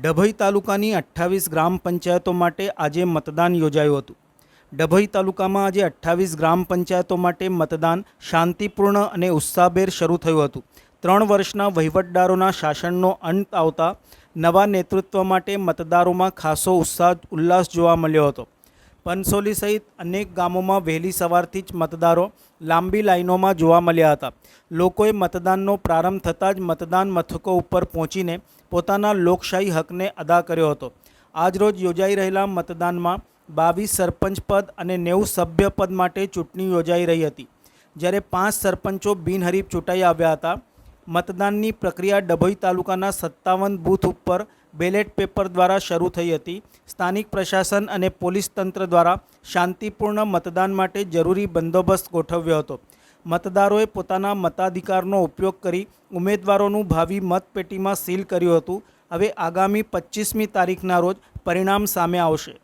ડભોઈ તાલુકાની 28 ગ્રામ પંચાયતો માટે આજે મતદાન યોજાયું હતું। ડભોઈ તાલુકામાં આજે 28 ગ્રામ પંચાયતો માટે મતદાન શાંતિપૂર્ણ અને ઉત્સાહભેર શરૂ થયું હતું। 3 વર્ષના વહીવટદારોના શાસનનો અંત આવતા નવા નેતૃત્વ માટે મતદારોમાં ખાસો ઉલ્લાસ જોવા મળ્યો હતો। પનસોલી સહિત અનેક ગામોમાં વહેલી સવારથી જ મતદારો લાંબી લાઈનોમાં જોવા મળ્યા હતા। લોકોએ મતદાનનો પ્રારંભ થતાં જ મતદાન મથકો ઉપર પહોંચીને પોતાના લોકશાહી હકને અદા કર્યો હતો। આજરોજ યોજાઈ રહેલા મતદાનમાં 22 સરપંચ પદ અને 90 સભ્ય પદ માટે ચૂંટણી યોજાઈ રહી હતી, જ્યારે 5 સરપંચો બિનહરીફ ચૂંટાઈ આવ્યા હતા। મતદાનની પ્રક્રિયા ડભોઈ તાલુકાના 57 બૂથ ઉપર બેલેટ પેપર દ્વારા શરૂ થઈ હતી। સ્થાનિક પ્રશાસન અને પોલીસ તંત્ર દ્વારા શાંતિપૂર્ણ મતદાન માટે જરૂરી બંદોબસ્ત ગોઠવ્યો હતો। મતદારોએ પોતાના મતાધિકારનો ઉપયોગ કરી ઉમેદવારોનું ભાવિ મતપેટીમાં સીલ કર્યું હતું। હવે આગામી 25મી તારીખના રોજ પરિણામ સામે આવશે।